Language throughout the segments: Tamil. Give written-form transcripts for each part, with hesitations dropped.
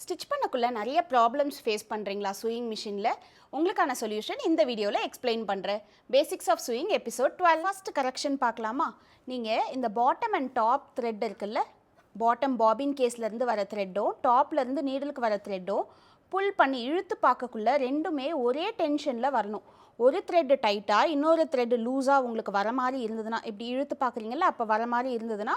ஸ்டிச் பண்ணக்குள்ள நிறைய ப்ராப்ளம்ஸ் ஃபேஸ் பண்ணுறீங்களா சூயிங் மிஷினில்? உங்களுக்கான சொல்யூஷன் இந்த வீடியோவில் எக்ஸ்பிளைன் பண்ணுறேன். Basics of sewing episode 12. First correction பார்க்கலாமா? நீங்கள் இந்த பாட்டம் அண்ட் டாப் த்ரெட் இருக்குல்ல, பாட்டம் பாபின் கேஸ்லேருந்து வர த்ரெட்டும் டாப்லேருந்து நீடலுக்கு வர த்ரெட்டும் புல் பண்ணி இழுத்து பார்க்கக்குள்ள ரெண்டுமே ஒரே டென்ஷனில் வரணும். ஒரு த்ரெட்டு டைட்டாக இன்னொரு த்ரெட்டு லூஸாக உங்களுக்கு வர மாதிரி இருந்ததுன்னா, இப்படி இழுத்து பார்க்குறீங்களா, அப்போ வர மாதிரி இருந்ததுன்னா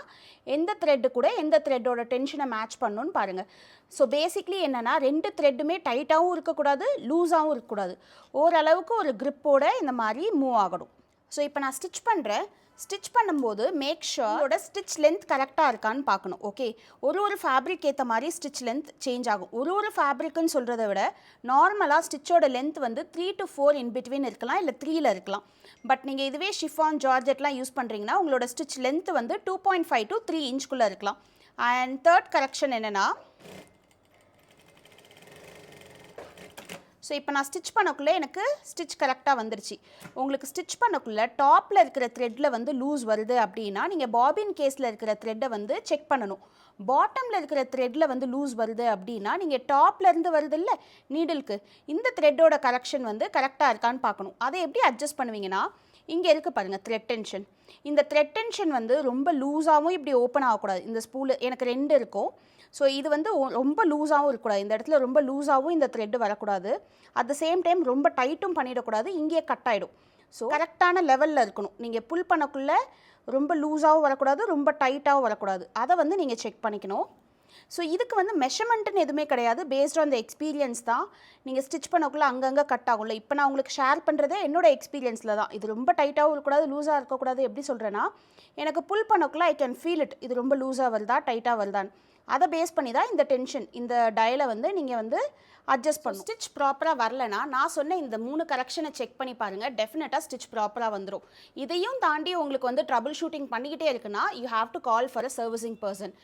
எந்த த்ரெட்டு கூட எந்த த்ரெட்டோட டென்ஷனை மேட்ச் பண்ணணும்னு பாருங்கள். ஸோ பேசிக்லி என்னென்னா, ரெண்டு த்ரெட்டுமே டைட்டாகவும் இருக்கக்கூடாது, லூஸாகவும் இருக்கக்கூடாது. ஓரளவுக்கு ஒரு க்ரிப்போட இந்த மாதிரி மூவ் ஆகணும். ஸோ இப்போ நான் ஸ்டிச் பண்ணுறேன். ஸ்டிச் பண்ணும்போது மேக் ஷுரோட ஸ்டிச் லென்த் கரெக்டாக இருக்கான்னு பார்க்கணும். ஓகே, ஒரு ஃபேப்ரிக் ஏற்ற மாதிரி ஸ்டிச் லென்த் சேஞ்ச் ஆகும். ஒரு ஃபேப்ரிக்குன்னு சொல்கிறத விட நார்மலாக ஸ்டிச்சோட லென்த் வந்து 3 to 4 இன் பிட்வீன் இருக்கலாம், இல்லை 3ல் இருக்கலாம். பட் நீங்கள் இதுவே ஷிஃபான் ஜார்ஜெட்லாம் யூஸ் பண்ணுறீங்கன்னா உங்களோட ஸ்டிச் லென்த் வந்து 2.5 to 3 இன்ச்சுக்குள்ளே இருக்கலாம். அண்ட் தேர்ட் கரெக்ஷன் என்னென்னா, ஸோ இப்போ நான் ஸ்டிச் பண்ணக்குள்ளே எனக்கு ஸ்டிச் கரெக்டாக வந்துருச்சு. உங்களுக்கு ஸ்டிச் பண்ணக்குள்ளே டாப்பில் இருக்கிற த்ரெட்டில் வந்து லூஸ் வருது அப்படின்னா நீங்கள் பாபின் கேஸில் இருக்கிற த்ரெட்டை வந்து செக் பண்ணணும். பாட்டமில் இருக்கிற த்ரெட்டில் வந்து லூஸ் வருது அப்படின்னா நீங்கள் டாப்லேருந்து வருது இல்லை நீடலுக்கு, இந்த த்ரெட்டோட கரெக்ஷன் வந்து கரெக்டாக இருக்கான்னு பார்க்கணும். அதை எப்படி அட்ஜஸ்ட் பண்ணுவீங்கன்னா, இங்கே இருக்குது பாருங்கள் த்ரெட் டென்ஷன். இந்த த்ரெட் டென்ஷன் வந்து ரொம்ப லூஸாகவும் இப்படி ஓப்பன் ஆகக்கூடாது. இந்த ஸ்பூலு எனக்கு 2 இருக்கும். ஸோ இது வந்து ரொம்ப லூஸாகவும் இருக்கக்கூடாது. இந்த இடத்துல ரொம்ப லூஸாகவும் இந்த த்ரெட்டு வரக்கூடாது. அட் த சேம் டைம் ரொம்ப டைட்டும் பண்ணிடக்கூடாது, இங்கேயே கட் ஆகிடும். ஸோ கரெக்டான லெவலில் இருக்கணும். நீங்கள் புல் பண்ணக்குள்ளே ரொம்ப லூஸாகவும் வரக்கூடாது, ரொம்ப டைட்டாகவும் வரக்கூடாது. அதை வந்து நீங்கள் செக் பண்ணிக்கணும். ஸோ இதுக்கு வந்து மெஷர்மெண்ட்டுன்னு எதுவுமே கிடையாது, பேஸ்ட் ஆன் த எக்ஸ்பீரியன்ஸ் தான். நீங்கள் ஸ்டிச் பண்ணக்குள்ளே அங்கங்கே கட் ஆகும்ல. இப்போ நான் உங்களுக்கு ஷேர் பண்ணுறதே என்னோடய எக்ஸ்பீரியன்ஸில் தான். இது ரொம்ப டைட்டாகவும் இருக்கக்கூடாது, லூஸாக இருக்கக்கூடாது. எப்படி சொல்கிறேன்னா, எனக்கு புல் பண்ணக்குள்ளே ஐ கேன் ஃபீல் இட், இது ரொம்ப லூஸாக வருதா டைட்டாக வருதான்னு. அதை பேஸ் பண்ணி தான் இந்த டென்ஷன், இந்த டயலை வந்து நீங்கள் வந்து அட்ஜஸ்ட் பண்ணணும். ஸ்டிச் ப்ராப்பராக வரலனா நான் சொன்ன இந்த 3 கரெக்ஷனை செக் பண்ணி பாருங்கள், டெஃபினட்டாக ஸ்டிச் ப்ராப்பராக வந்துடும். இதையும் தாண்டி உங்களுக்கு வந்து ட்ரபிள் ஷூட்டிங் பண்ணிக்கிட்டே இருக்குன்னா you have to call for a servicing person.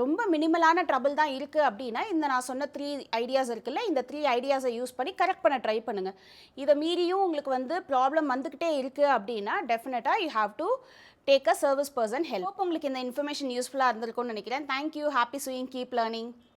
ரொம்ப மினிமலான ட்ரபிள் தான் இருக்குது அப்படின்னா இந்த நான் சொன்ன 3 ஐடியாஸ் இருக்குல்ல, இந்த 3 ஐடியாஸை யூஸ் பண்ணி கரெக்ட் பண்ண ட்ரை பண்ணுங்கள். இதை மீறியும் உங்களுக்கு வந்து ப்ராப்ளம் வந்துக்கிட்டே இருக்குது அப்படின்னா டெஃபினட்டாக you have to take a service person help. உங்களுக்கு இந்த இன்ஃபர்மேஷன் யூஸ்ஃபுல்லாக இருந்திருக்கும்னு நினைக்கிறேன். Thank you. Happy chewing, keep learning.